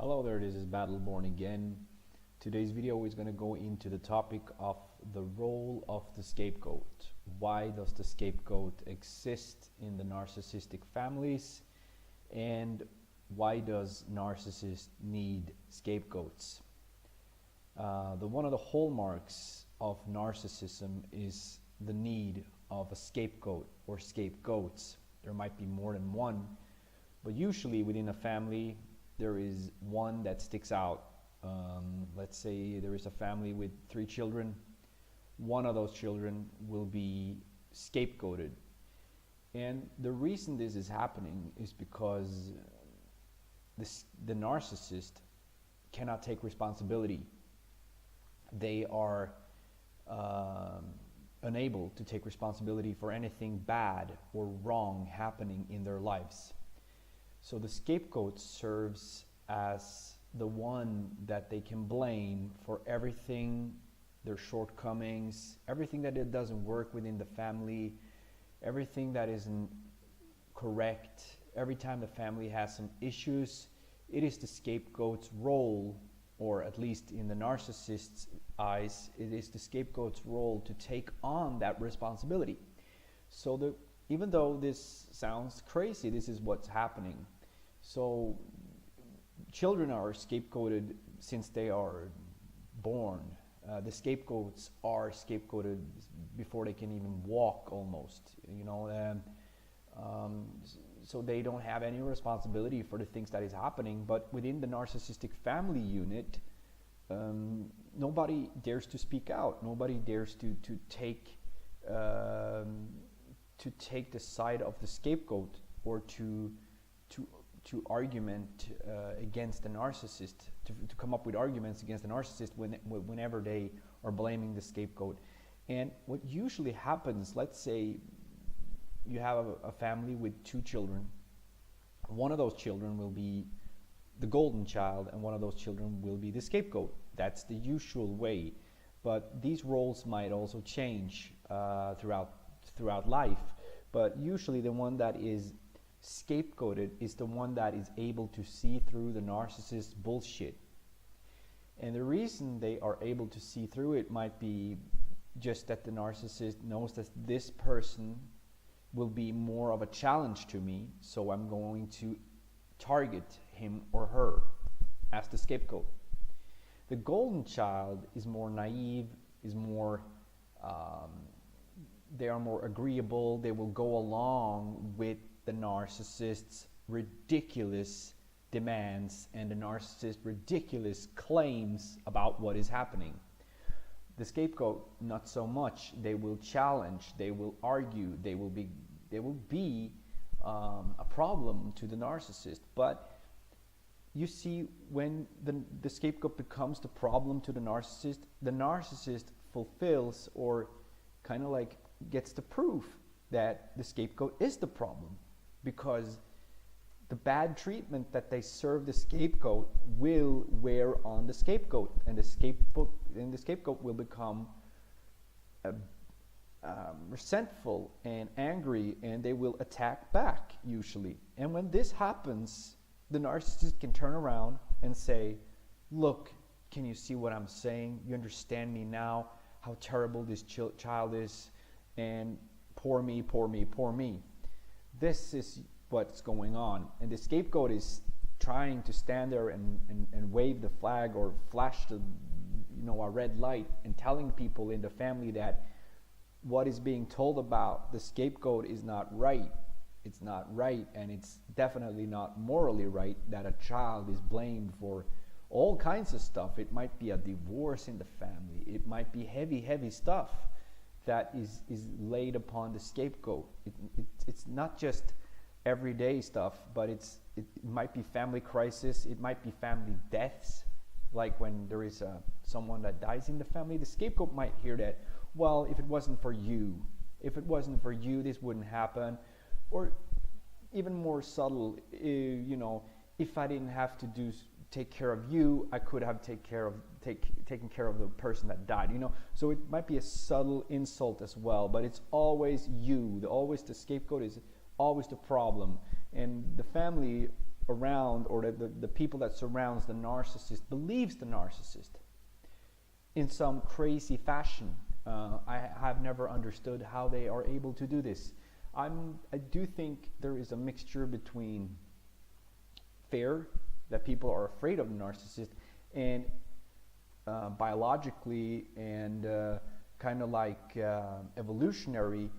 Hello there, this is Battleborn again. Today's video is going to go into the topic of the role of the scapegoat. Why does the scapegoat exist in the narcissistic families? And why does narcissists need scapegoats? One of the hallmarks of narcissism is the need of a scapegoat or scapegoats. There might be more than one, but usually within a family there is one that sticks out. Let's say there is a family with 3 children. One of those children will be scapegoated. And the reason this is happening is because the narcissist cannot take responsibility. They are unable to take responsibility for anything bad or wrong happening in their lives. So the scapegoat serves as the one that they can blame for everything, their shortcomings, everything that it doesn't work within the family, everything that isn't correct. Every time the family has some issues, it is the scapegoat's role, or at least in the narcissist's eyes, it is the scapegoat's role to take on that responsibility. So even though this sounds crazy, this is what's happening. So children are scapegoated since they are born. The scapegoats are scapegoated before they can even walk almost, so they don't have any responsibility for the things that is happening. But within the narcissistic family unit, nobody dares to speak out. Nobody dares to take the side of the scapegoat, or to argument against the narcissist, to come up with arguments against the narcissist whenever they are blaming the scapegoat. And what usually happens, let's say you have a family with 2 children. One of those children will be the golden child, and one of those children will be the scapegoat. That's the usual way. But these roles might also change throughout life. But usually the one that is scapegoated is the one that is able to see through the narcissist's bullshit. And the reason they are able to see through it might be just that the narcissist knows that this person will be more of a challenge to me, so I'm going to target him or her as the scapegoat. The golden child is more naive, is more they are more agreeable. They will go along with the narcissist's ridiculous demands and the narcissist's ridiculous claims about what is happening. The scapegoat, not so much. They will challenge, they will argue, they will be a problem to the narcissist. But you see, when the scapegoat becomes the problem to the narcissist fulfills, or kind of like gets the proof that the scapegoat is the problem, because the bad treatment that they serve the scapegoat will wear on the scapegoat, and the scapegoat will become resentful and angry, and they will attack back usually. And when this happens, the narcissist can turn around and say, "Look, can you see what I'm saying? You understand me now, how terrible this child is, and poor me, poor me, poor me." This is what's going on. And the scapegoat is trying to stand there and wave the flag, or flash a red light, and telling people in the family that what is being told about the scapegoat is not right. It's not right, and it's definitely not morally right that a child is blamed for all kinds of stuff. It might be a divorce in the family. It might be heavy stuff that is laid upon the scapegoat. It's not just everyday stuff, but it might be family crisis. It might be family deaths, like when there is someone that dies in the family. The scapegoat might hear that, "Well, if it wasn't for you, this wouldn't happen." Or even more subtle, if I didn't have to take care of you, I could have taken care of the person that died. So it might be a subtle insult as well, but it's always you. The scapegoat is always the problem, and the family around, or the people that surrounds the narcissist believes the narcissist in some crazy fashion. I have never understood how they are able to do this. I do think there is a mixture between fear, that people are afraid of the narcissist, and biologically and kind of like evolutionary,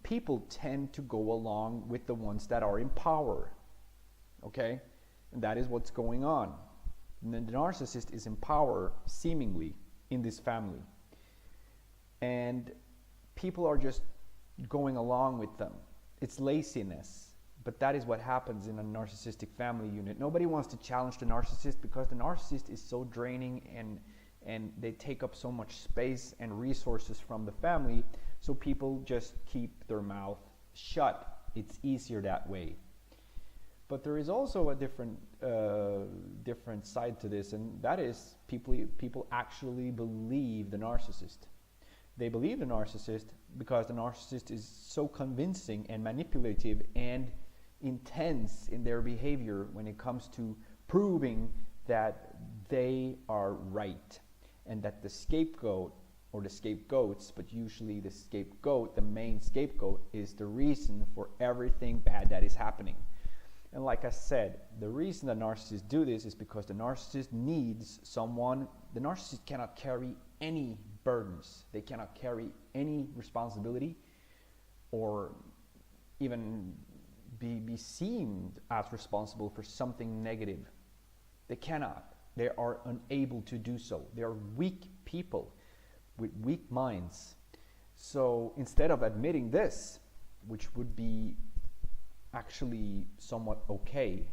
people tend to go along with the ones that are in power. Okay? And that is what's going on. And then the narcissist is in power, seemingly, in this family. And people are just going along with them. It's laziness. But that is what happens in a narcissistic family unit. Nobody wants to challenge the narcissist because the narcissist is so draining, and they take up so much space and resources from the family, so people just keep their mouth shut. It's easier that way. But there is also a different side to this, and that is people actually believe the narcissist. They believe the narcissist because the narcissist is so convincing and manipulative and intense in their behavior when it comes to proving that they are right, and that the scapegoat, or the scapegoats, but usually the scapegoat, the main scapegoat, is the reason for everything bad that is happening. And like I said, the reason the narcissists do this is because the narcissist needs someone. The narcissist cannot carry any burdens. They cannot carry any responsibility, or even be seen as responsible for something negative. They cannot. They are unable to do so. They are weak people with weak minds. So instead of admitting this, which would be actually somewhat okay,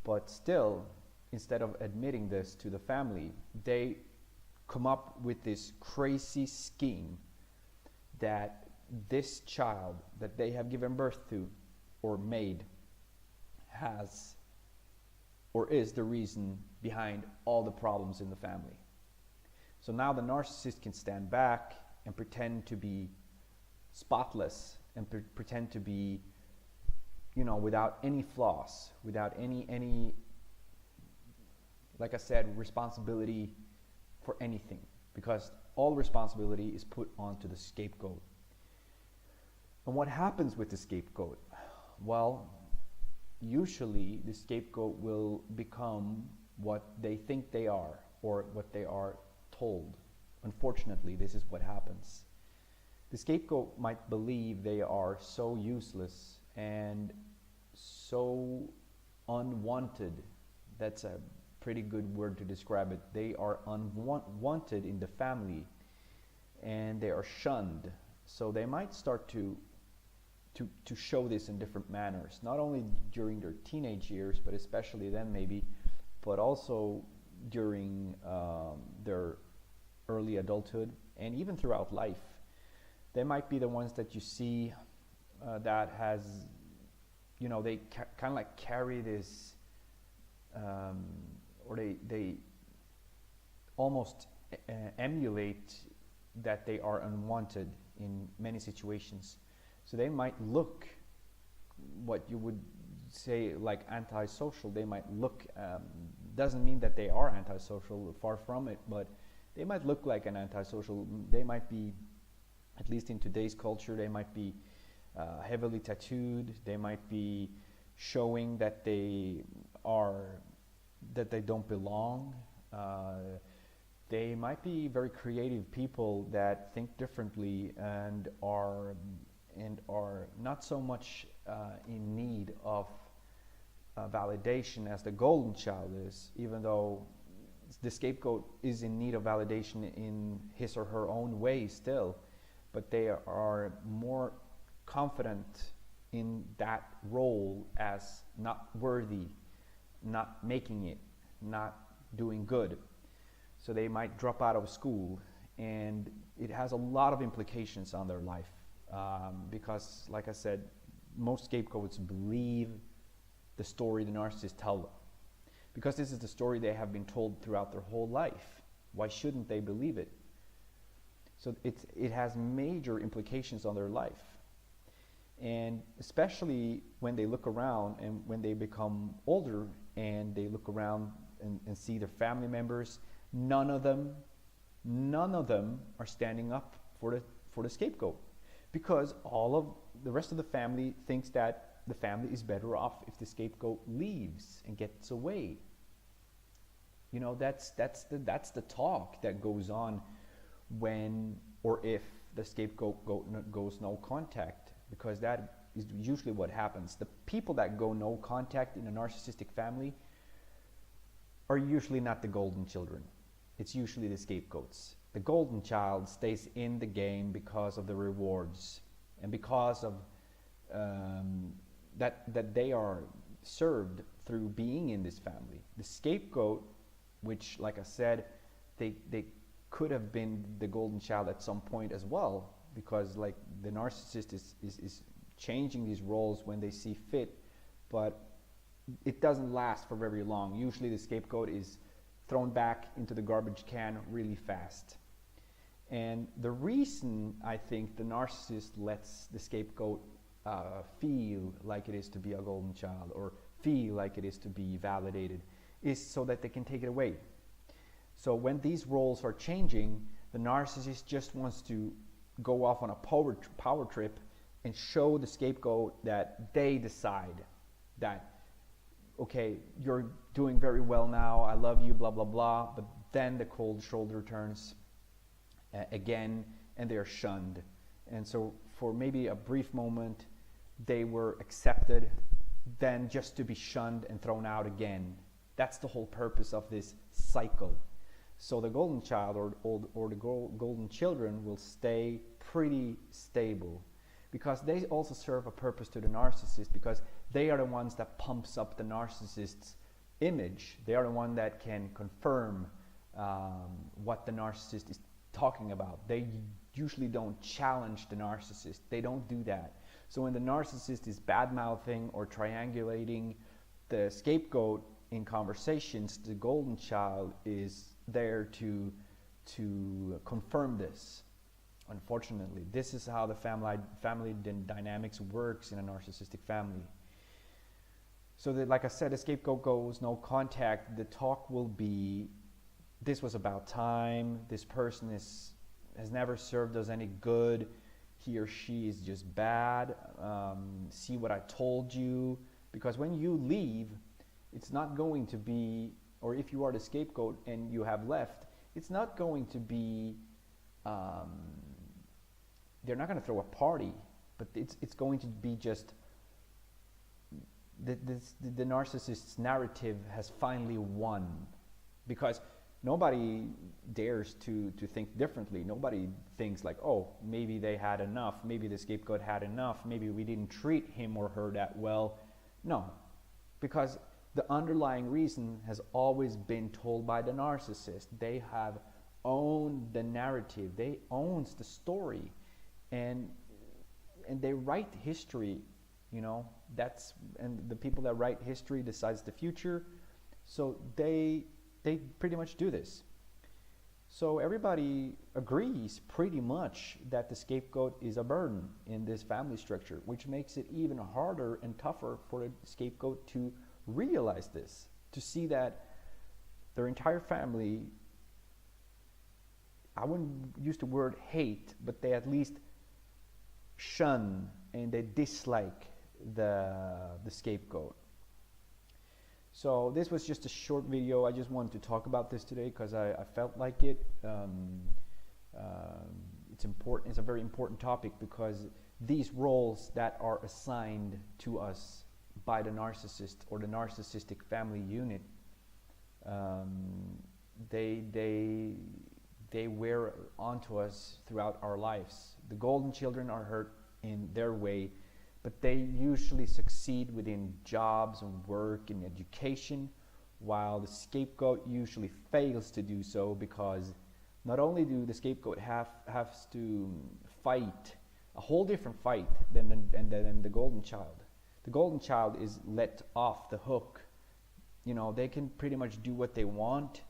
but still, instead of admitting this to the family, they come up with this crazy scheme that this child that they have given birth to or made has or is the reason behind all the problems in the family. So now the narcissist can stand back and pretend to be spotless and pretend to be, without any flaws, without any, like I said, responsibility for anything, because all responsibility is put onto the scapegoat. And what happens with the scapegoat? Well, usually the scapegoat will become what they think they are, or what they are told. Unfortunately, this is what happens. The scapegoat might believe they are so useless and so unwanted. That's a pretty good word to describe it. They are unwanted in the family, and they are shunned. So they might start to show this in different manners, not only during their teenage years, but especially then maybe, but also during their early adulthood, and even throughout life. They might be the ones that you see that has, they kind of like carry this, or they almost emulate that they are unwanted in many situations. So they might look what you would say like antisocial. They might look, doesn't mean that they are antisocial, far from it, but they might look like an antisocial. They might be, at least in today's culture, they might be heavily tattooed. They might be showing that they don't belong. They might be very creative people that think differently and are not so much in need of validation as the golden child is, even though the scapegoat is in need of validation in his or her own way still, but they are more confident in that role as not worthy, not making it, not doing good. So they might drop out of school, and it has a lot of implications on their life. Because, like I said, most scapegoats believe the story the narcissists tell them, because this is the story they have been told throughout their whole life. Why shouldn't they believe it? So it has major implications on their life. And especially when they look around and when they become older and they look around and see their family members, none of them are standing up for the scapegoat, because all of the rest of the family thinks that the family is better off if the scapegoat leaves and gets away. You know, that's the talk that goes on when or if the scapegoat goes no contact, because that is usually what happens. The people that go no contact in a narcissistic family are usually not the golden children. It's usually the scapegoats. The golden child stays in the game because of the rewards and because of that they are served through being in this family. The scapegoat, which, like I said, they could have been the golden child at some point as well, because like the narcissist is changing these roles when they see fit, but it doesn't last for very long. Usually the scapegoat is thrown back into the garbage can really fast. And the reason I think the narcissist lets the scapegoat feel like it is to be a golden child or feel like it is to be validated is so that they can take it away. So when these roles are changing, the narcissist just wants to go off on a power trip and show the scapegoat that they decide that, okay, you're doing very well now, I love you, blah, blah, blah, but then the cold shoulder turns again and they are shunned. And so for maybe a brief moment, they were accepted, then just to be shunned and thrown out again. That's the whole purpose of this cycle. So the golden child or the golden children will stay pretty stable, because they also serve a purpose to the narcissist, because they are the ones that pumps up the narcissist's image. They are the one that can confirm what the narcissist is talking about. They usually don't challenge the narcissist. They don't do that. So when the narcissist is bad-mouthing or triangulating the scapegoat in conversations, the golden child is there to confirm this. Unfortunately, this is how the family dynamics works in a narcissistic family. So that, like I said, the scapegoat goes no contact. The talk will be, this was about time, this person has never served us any good, he or she is just bad, see what I told you. Because when you leave, it's not going to be, or if you are the scapegoat and you have left, it's not going to be, they're not going to throw a party, but it's going to be just, the narcissist's narrative has finally won, because nobody dares to think differently. Nobody thinks like, oh, maybe they had enough, maybe the scapegoat had enough, maybe we didn't treat him or her that well. No, because the underlying reason has always been told by the narcissist. They have owned the narrative, they owns the story, and they write history, you know. And the people that write history decides the future. So they pretty much do this. So everybody agrees pretty much that the scapegoat is a burden in this family structure, which makes it even harder and tougher for the scapegoat to realize this, to see that their entire family, I wouldn't use the word hate, but they at least shun and they dislike the scapegoat. So this was just a short video. I just wanted to talk about this today because I felt like it. It's important. It's a very important topic, because these roles that are assigned to us by the narcissist or the narcissistic family unit, they wear onto us throughout our lives. The golden children are hurt in their way, but they usually succeed within jobs and work and education, while the scapegoat usually fails to do so, because not only do the scapegoat has to fight a whole different fight than the golden child. The golden child is let off the hook. You know, they can pretty much do what they want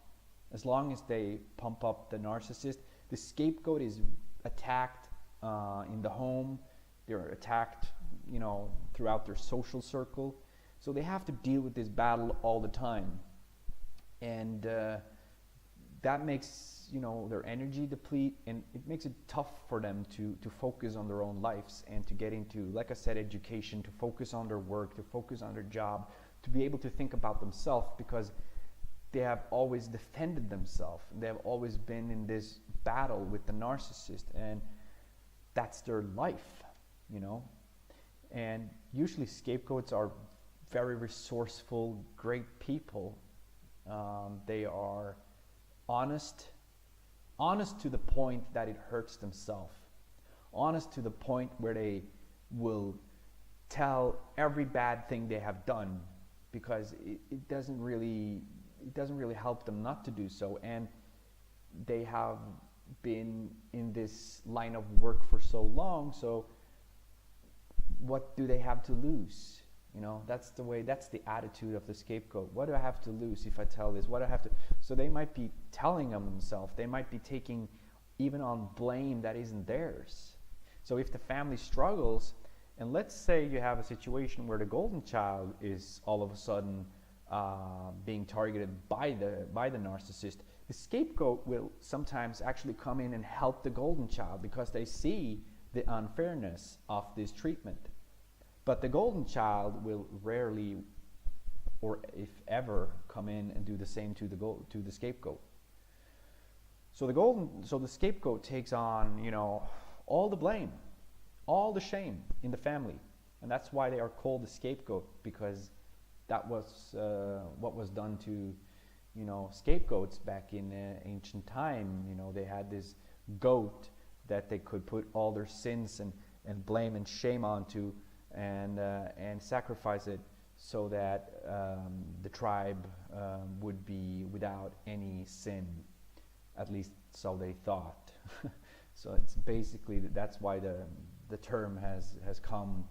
as long as they pump up the narcissist. The scapegoat is attacked in the home. They're attacked throughout their social circle. So they have to deal with this battle all the time. And that makes their energy deplete, and it makes it tough for them to focus on their own lives and to get into, like I said, education, to focus on their work, to focus on their job, to be able to think about themselves, because they have always defended themselves. They have always been in this battle with the narcissist, and that's their life, And usually scapegoats are very resourceful, great people. They are honest to the point that it hurts themselves. Honest to the point where they will tell every bad thing they have done, because it doesn't really help them not to do so. And they have been in this line of work for so long, so what do they have to lose? That's the attitude of the scapegoat. What do I have to lose if I tell this? What do I have to? So they might be telling on themselves. They might be taking even on blame that isn't theirs. So if the family struggles, and let's say you have a situation where the golden child is all of a sudden being targeted by the narcissist, the scapegoat will sometimes actually come in and help the golden child, because they see the unfairness of this treatment. But the golden child will rarely, or if ever, come in and do the same to the scapegoat. So the scapegoat takes on, all the blame, all the shame in the family, and that's why they are called the scapegoat, because that was what was done to, scapegoats back in ancient time. They had this goat that they could put all their sins and blame and shame onto, and sacrifice it, so that the tribe would be without any sin, at least so they thought. So it's basically, that's why the term has come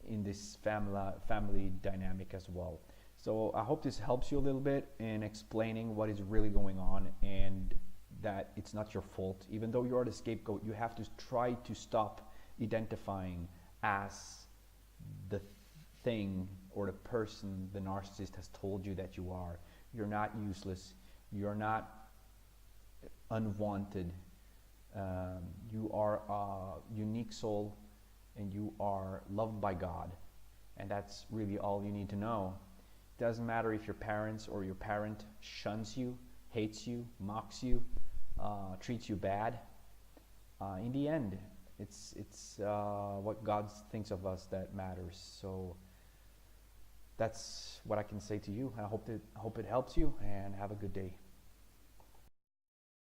in this family dynamic as well. So I hope this helps you a little bit in explaining what is really going on, and that it's not your fault. Even though you are the scapegoat, you have to try to stop identifying as the thing or the person the narcissist has told you that you are. You're not useless. You're not unwanted. You are a unique soul, and you are loved by God. And that's really all you need to know. It doesn't matter if your parents or your parent shuns you, hates you, mocks you, treats you bad. In the end, it's what God thinks of us that matters. So that's what I can say to you. I hope it helps you, and have a good day.